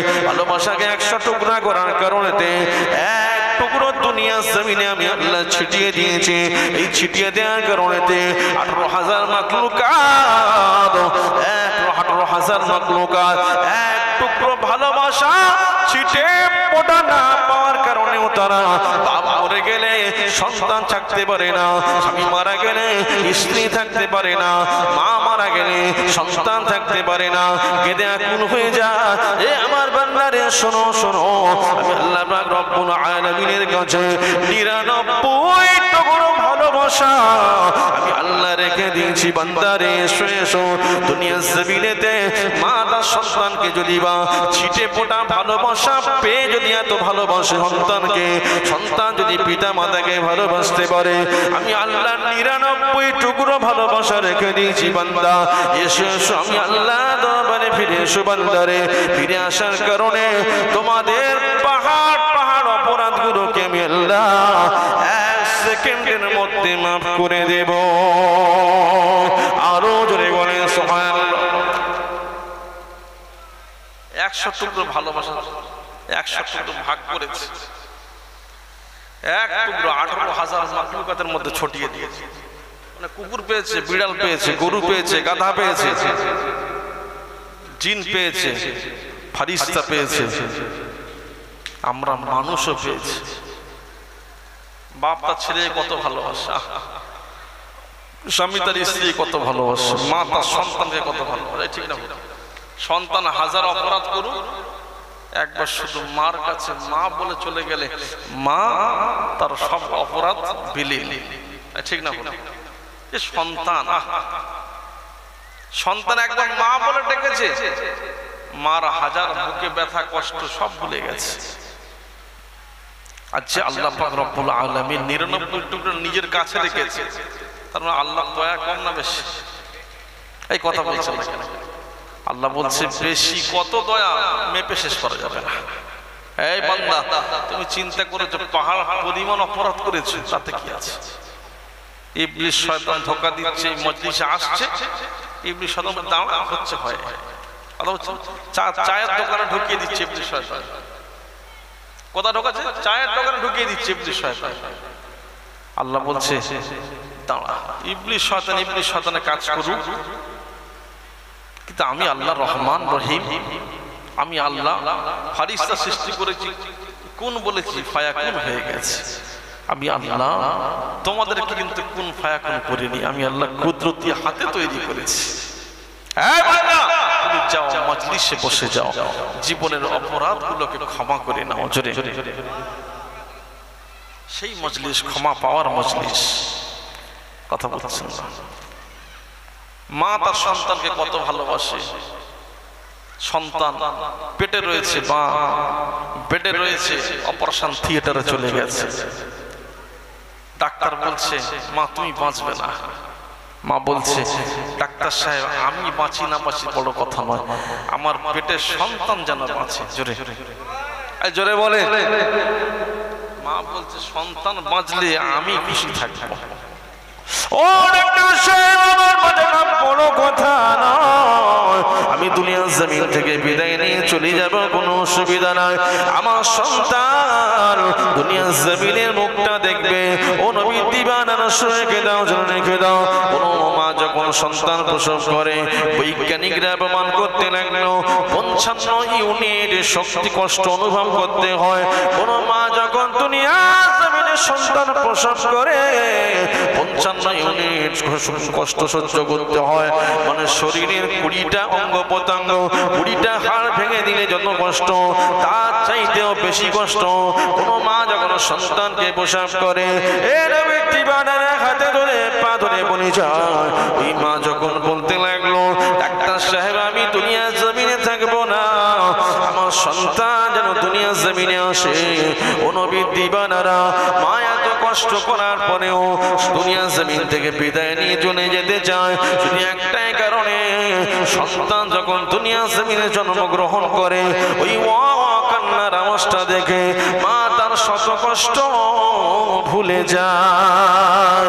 [SPEAKER 1] 100 টুকরা করার কারণেতে এক টুকরো দুনিয়া জমিনে আমি আল্লাহ ছিটিয়ে দিয়েছি এই ছিটিয়ে দেওয়ার কারণেতে 18,000 মাখলুকাত 18,000 মাখলুকাত এক টুকরো ভালোবাসা ছিটে পোটা না পাওয়ার কারণেও তারা বাপ মরে গেলে সন্তান থাকতে পারে না স্বামী মারা গেলে স্ত্রী থাকতে পারে না মা মারা গেলে সন্তান থাকতে পারে না কেঁদে আকুল হয়ে যায় এ আমার বান্দারে শোনো শোনো আমি আল্লাহ পাক রব্বুল আলামিনের কাছে 99 টুকরো ভালোবাসা আমি আল্লাহ রেখে দিয়েছি বান্দারে এসো এসো দুনিয়ার জমিনেতে মা তার সন্তানকে যদি বা ছিটে ফোঁটা ভালোবাসা পেয়ে যদি এত ভালোবাসে সন্তানকে, সন্তান যদি পিতা মাতাকে ভালোবাসতে পারে, আমি আল্লাহ 99 টুকরো ভালোবাসা রেখে দিয়েছি বান্দা এসো এসো আমি আল্লাহ দরবারে ফিরে এসো বান্দারে। ফিরে আসার কারণে তোমাদের পাহাড় পাহাড় অপরাধগুলোকে আমি আল্লাহ 1 সেকেন্ডের মধ্যে মাফ করে দেব। আরো জোরে বলে সুবহানাল্লাহ। 100 টুকরো ভালোবাসা 100 টুকরো ভাগ করেছে, এক টুকরো 18,000 মাখলুকাতের মধ্যে ছড়িয়ে দিয়েছে। মানে কুকুর পেয়েছে, বিড়াল পেয়েছে, গরু পেয়েছে, গাধা পেয়েছে, জিন পেয়েছে, ফারিস্তা পেয়েছে, আমরা মানুষও পেয়েছি। বাপ তার ছেলে কত ভালোবাসা, স্বামী তার স্ত্রী কত ভালোবাসে, মা তার সন্তানকে কত ভালোবাসে, ঠিক না? সন্তান 1000 অপরাধ করুক, একবার শুধু মার কাছে মা বলে চলে গেলে মা তার সব অপরাধ বিলীন, ঠিক না? যে সন্তান সন্তান একবার মা বলে ডেকেছে, মার 1000 বুকে ব্যথা কষ্ট সব ভুলে গেছে। আজ যে আল্লাহ পাক রব্বুল আলামিন 99 টুকরো নিজের কাছে রেখেছে, তার মানে আল্লাহ দয়া কম না বেশি? এই কথা বলছেন না কেন? আল্লাহ বলছে বেশি কত দয়া মেপে শেষ করা যাবে না। এই বান্দা তুমি চিন্তা করেছো পাহাড় পরিমাণ অপরাধ করেছো, তাতে কি আছে? ইবলিস শয়তান ধোঁকা দিচ্ছে, মজলিসে আসছে, ইবলিস শয়তান দাওয়া হচ্ছে, হয় চায়ের দোকানে ঢুকিয়ে দিচ্ছে ইবলিস শয়তান। কোথা ঢোকাচ্ছে? চায়ের দোকানে ঢুকিয়ে দিচ্ছে ইবলিস শয়তান। আল্লাহ বলছে দাঁড়া, ইবলিস শয়তানের কাজ করুক, কিন্তু আমি আল্লাহ রহমান রহিম, আমি আল্লাহ ফারিস্তা সৃষ্টি করেছি, কোন বলেছি ফায়াকুন হয়ে গেছে। আমি আল্লাহ তোমাদেরকে কিন্তু কোন ফায়াকুন করিনি, আমি আল্লাহ কুদরতি হাতে তৈরি করেছি। তুমি যাও মজলিসে বসে যাও, জীবনের অপরাধগুলোকে ক্ষমা করে নাও। জোরে সেই মজলিস ক্ষমা পাওয়ার মজলিস। কথা বলছেন না? মা তার সন্তানকে কত ভালোবাসে। সন্তান পেটে রয়েছে, মা বেডে রয়েছে, অপারেশন থিয়েটারে চলে গেছে, ডাক্তার বলছে মা তুমি বাঁচবে না। মা বলছে ডাক্তার সাহেব আমি বাঁচি না বাঁচি বড় কথা নয়, আমার পেটের সন্তান যেন বাঁচে। জোরে জোরে বলে। মা বলছে সন্তান বাঁচলে আমি খুশি থাকবো। ও ডাক্তার সাহেব আমার বাঁচানো বড় কথা নয়, আমি দুনিয়ার জমিন থেকে বিদায় নিয়ে চলে যাব, কোনো অসুবিধা নাই। আমার সন্তান দুনিয়ার জমিনের মুখটা দেখবে। ও নবী দিবানা রেখে দাও, রেখে দাও। কোন মা যখন সন্তান প্রসব করে, বৈজ্ঞানিকরা প্রমাণ করতে লাগলো 55 ইউনিট শক্তি কষ্ট অনুভব করতে হয়। কোন মা যখন দুনিয়ার জমিনে সন্তান প্রসব করে 55 ইউনিট কষ্ট সহ্য করতে হয়। মানে শরীরের 20টা অঙ্গ প্রত্যঙ্গ, 20টা হাড় ভেঙে দিলে যত কষ্ট, তার চাইতেও বেশি কষ্ট কোন মা যখন সন্তানকে প্রসব করে। এর ব্যক্তি বানার হাতে ধরে পা ধরে বলে যায়, ওই মা যখন বলতে লাগলো ডাক্তার সাহেব আমি দুনিয়ার জমিনে থাকবো না, আমার সন্তান যেন দুনিয়ার জমিনে আসে। ও নবী দিবানারা, মা এত কষ্ট করার পরেও দুনিয়ার জমিন থেকে বিদায় নিয়ে চলে যেতে চায় শুধু একটাই কারণে, সন্তান যখন দুনিয়ার জমিনে জন্মগ্রহণ করে ওই কান্নার আওয়াজটা দেখে মা তার শত কষ্ট ভুলে যায়।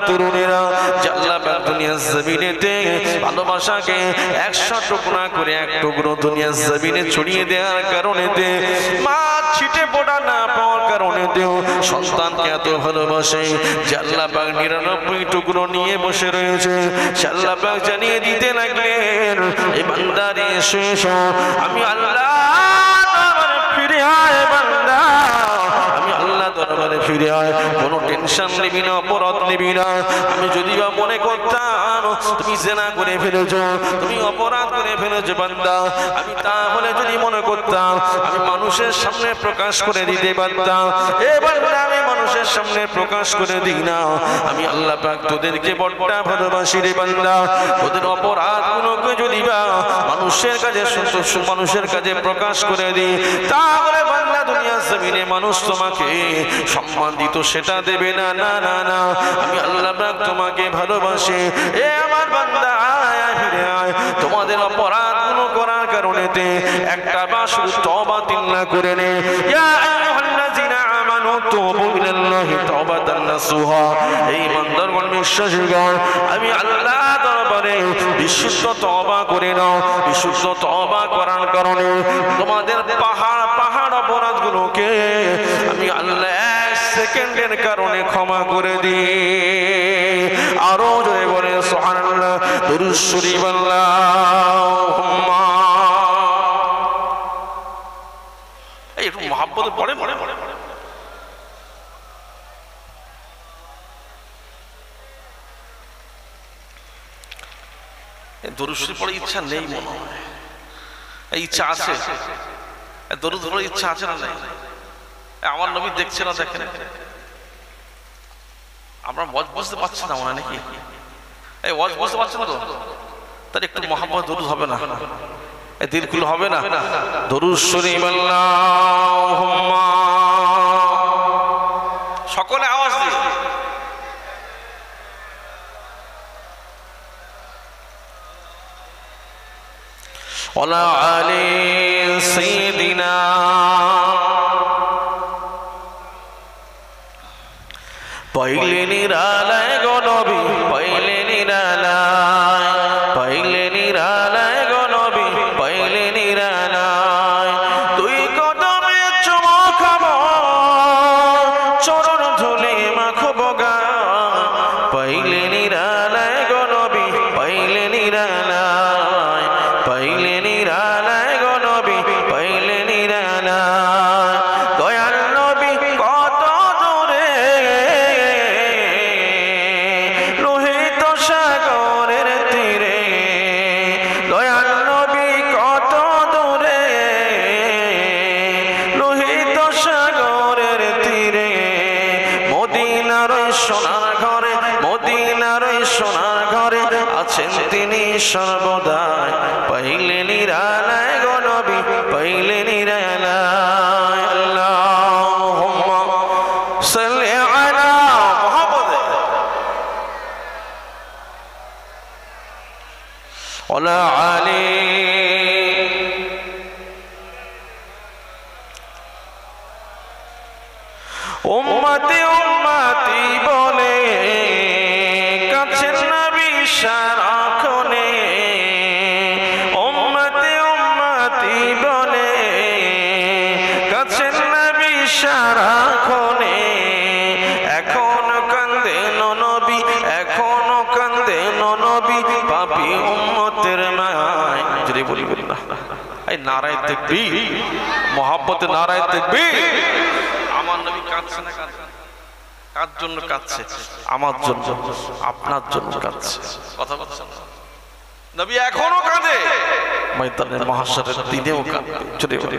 [SPEAKER 1] তরুণেরা আল্লাহ পাক দুনিয়ার জমিনেতে ভালোবাসাকে 100 টুকরা করে এক টুকরো দুনিয়ার জমিনে ছড়িয়ে দেওয়ার কারণেতে, মা ছিটে পড়া না পাওয়ার কারণেতেও সন্তানকে এত ভালোবাসে যে আল্লাহ পাক 99 টুকরো নিয়ে বসে রয়েছে। আল্লাহ পাক জানিয়ে দিতে লাগলেন এই বান্দারে এসো এসো, আমি আল্লাহ ফিরে আয় বান্দা, আমি আল্লাহ দরবারে ফিরে আয়, কোনো টেনশন নিবি না, অপরাধ নিবি না। আমি যদিও মনে করতাম তুমি জেনা করে ফেলেছো, তুমি অপরাধ করে ফেলেছো বান্দা, আমি তাহলে যদি মনে করতাম আমি মানুষের সামনে প্রকাশ করে দিতে পারতাম, এ বান্দা আমি মানুষের সামনে প্রকাশ করে দিই না। আমি আল্লাহ পাক তোদেরকে বড়টা ভালোবাসি রে বান্দা। তোদের অপরাধগুলোকে যদি বা মানুষের কাছে মানুষের কাছে প্রকাশ করে দিই, তাহলে বান্দা দুনিয়ার জমিনে মানুষ তোমাকে সম্মান দিত সেটা দেবে না। না না না, আমি আল্লাহ পাক তোমাকে ভালোবাসি। এ আমার বান্দা আয় ফিরে আয়। তোমাদের অপরাধগুলো করার কারণেতে একটা বার শুধু তওবা তিল্লা করে নে। ইয়া আইয়ুহাল্লাযিনা আমানু তুবু ইলাল্লাহি তাওবাতান নাসুহা। এই বান্দাগণ বিশ্বাসীগণ, আমি আল্লাহ দরবারে বিশুদ্ধ তওবা করে নাও। বিশুদ্ধ তওবা করার কারণে তোমাদের পাহাড় অপরাধগুলোকে আমি আল্লাহ 1 সেকেন্ডের কারণে ক্ষমা করে দিই। আরো জোরে বলে সুবহানাল্লাহ, দুরূদ শরীফ আল্লাহুম্মা। এই একটু মহব্বতে পড়ে পড়ে পড়ে দরুদ শরীফ পড়ার ইচ্ছা নেই মনে হয়, এই ইচ্ছা আছে? দরুদ পড়ার ইচ্ছা আছে না নাই? আমার নবী দেখছে না, দেখেন আমরা ওয়াজ বুঝতে পারছি না মনে নাকি? এই ওয়াজ বুঝতে পারছেন তো? তার একটু মহব্বত দরুদ হবে না? এই দিল খুলে হবে না? দরুদ শরীফ আল্লাহুম্মা, সকলে আওয়াজ দিয়ে ওয়ালা আলি সাইয়্যিদিনা পাইলে নিরালায় গো নবী, পাইলে নিরালায়, পাইলে নিরালায় গো নবী, পাইলে নিরালায়। তুই কদমে চুমো খাবো, চরণ ধুলে মাখবো গায়। পাইলে নিরালায় গো নবী, পাইলে নিরালায়, পাইলে নিরালায় গো নবী, পাইলে নিরালায়। দয়াল নবী কত দূরে লোহিত সাগরের তীরে, দয়াল নবী কত দূরে লোহিত সাগরের তীরে। মদিনার সোনার ঘরে, মদিনার সোনার ঘরে আছেন তিনি সর্বদাই। পাইলে নিরালায় গো নবী, পাইলে নিরালায়। আল্লাহুম্মা সাল্লি আলা মুহাম্মাদ ওয়ালা আলি। উম্মতি উম্মতি বলে কাছে নবী সারাক্ষণে। উম্মতি উম্মতি বলে কাছে নবী সারাক্ষণে। এখনো কান্দেন নবী, এখনো কান্দেন নবী, পাপী উম্মতের মায়। যদি বলবেন না এই নারায়ে তাকবীর, মুহাব্বতে নারায়ে তাকবীর। আমার নবী কাঁদছে না? কার জন্য কাঁদছে? আমার জন্য, আপনার জন্য কাঁদছে। কথা বলছেন না? নবী এখনো কাঁদে, ময়দানে মাহশরের দিনেও কাঁদবে। চলে বলে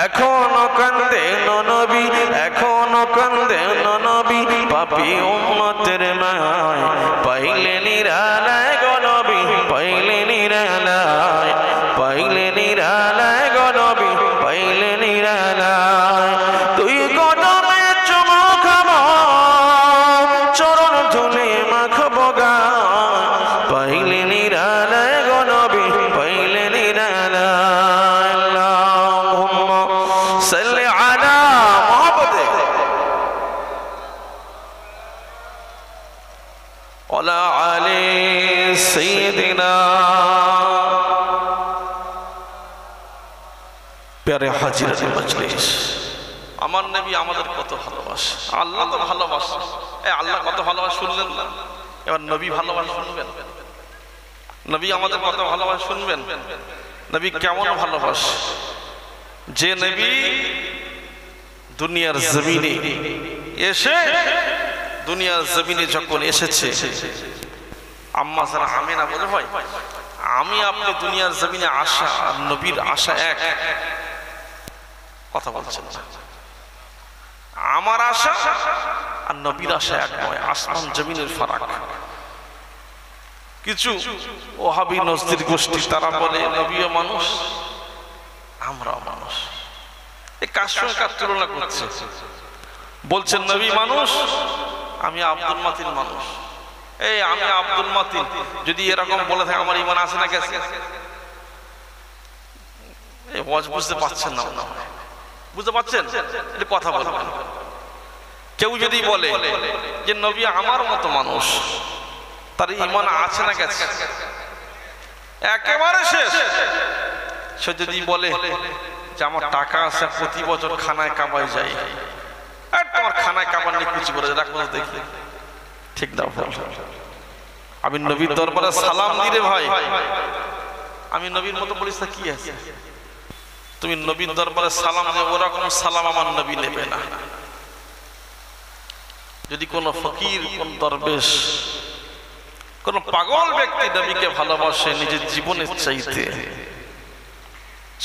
[SPEAKER 1] এখনো কাঁদেন নবী, এখনো কাঁদেন নবী, পাপী উম্মতের মায়। পাইলে নিরালায় গো নবী, পাইলে নিরালায়, পাইলে নিরালায় গো নবী, পাইলে নিরালায়। তুই কদমে চুমো খাবো, চরণ ধুলে মাখবো গায়। পাইলে নিরালায় গো নবী, পাইলে নিরালায়। আল্লাহুম্মা সাল্লি আলা মুহাম্মাদ ওয়ালা আলি সাইয়্যিদিনা। প্যারে হাজিরাতুল মজলিস, আমার নবী আমাদের কত ভালোবাসে, আল্লাহ তো ভালোবাসে। আল্লাহ কত ভালোবাসে শুনলেন না? এবার নবী ভালোবাসে শুনবেন। নবী আমাদের কত ভালোবাসে শুনবেন। নবী কেমন ভালোবাসে? যে নবী দুনিয়ার জমিনে এসে, দুনিয়ার জমিনে যখন এসেছে, আম্মা যারা আমিনা বলে হয়, আমি আপনি দুনিয়ার জমিনে আসা আর নবীর আশা এক। কথা বলছেন না? আমার আশা আর নবীর আশা এক নয়, আসমান জমিনের ফারাক। কিছু ওহাবি নজদির গোষ্ঠী তারা বলে নবীও মানুষ আমরাও মানুষ। এই কার সঙ্গে কার তুলনা করছে? বলছেন নবী মানুষ, আমি আব্দুল মাতিন মানুষ। এই আমি আব্দুল মাতিন যদি এরকম বলে থাকে আমার ঈমান আছে না গেছে? এই ওয়াজ বুঝতে পারছেন না, বুঝতে পারছেন? এটা কথা বলবেন। কেউ যদি বলে যে নবী আমার মতো মানুষ, তার ঈমান আছে না গেছে? একেবারে শেষ। সে যদি বলে যে আমার টাকা আছে, প্রতি বছর খানায় কাবায় যাই, আর তোমার খানায় কাবার নিয়ে কুচি করে রাখবো দেখি, ঠিক দাও। আমি নবীর দরবারে সালাম দিলে ভাই, আমি নবীর মতো বলিস না কি আছে? তুমি নবীর দরবারে সালাম দেবে, ওরকম সালাম আমার নবী নেবে না। যদি কোন ফকির, কোন দরবেশ, কোন পাগল ব্যক্তি নবীকে ভালোবাসে নিজের জীবনের চাইতে,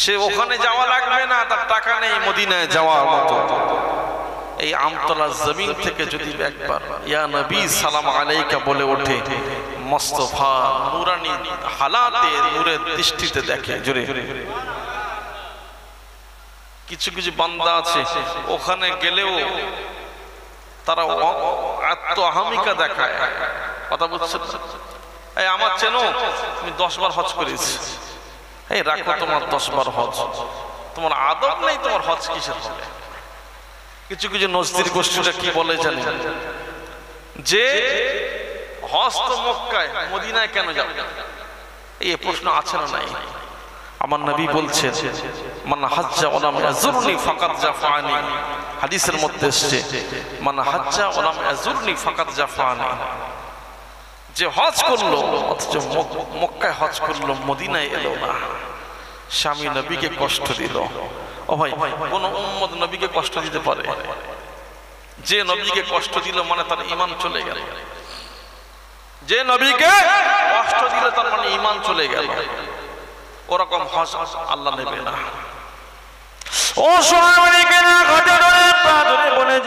[SPEAKER 1] সে ওখানে যাওয়া লাগবে না, তার টাকা নেই মদিনায় যাওয়ার মতো। এই আমতলা জমিন থেকে যদি একবার ইয়া নবী সালাম আলাইকা বলে ওঠে, মুস্তাফা নূরানি হালাতে নূরের দৃষ্টিতে দেখে। জোরে কিছু কিছু বান্দা আছে ওখানে গেলেও তারা আত্মআহামিকা দেখায়। কথা বুঝছেন? এই আমার চেনো, তুমি 10 বার হজ করেছি, এই রাখো তোমার 10 বার হজ, তোমার আদব নেই, তোমার হজ কিসের হবে? কিছু কিছু নজদির গোষ্ঠীরা কি বলে জানেন? যে হজ তো মক্কায়, মদিনায় কেন যাবে? এই প্রশ্ন আছে না নাই? আমার নবী বলছেন মান হাজ্জা ওয়া লাম ইয়াজুরনি ফাকাদ জাফানি, হাদিসের মধ্যে এসেছে মান হাজ্জা ওয়া লাম ইয়াজুরনি ফাকাদ জাফানি। যে হজ করলো অথচ মক্কায় হজ করলো, মদিনায় এলো না, স্বামী নবীকে কষ্ট দিল। ও ভাই, কোন উম্মত নবীকে কষ্ট দিতে পারে? যে নবীকে কষ্ট দিল মানে তার ঈমান চলে গেল। যে নবীকে কষ্ট দিল তার মানে ঈমান চলে গেল। ওরকম হজ আল্লাহ নেবে না। ও সোনার মানিকেরা, ঘাটে ধরে পা ধরে বনে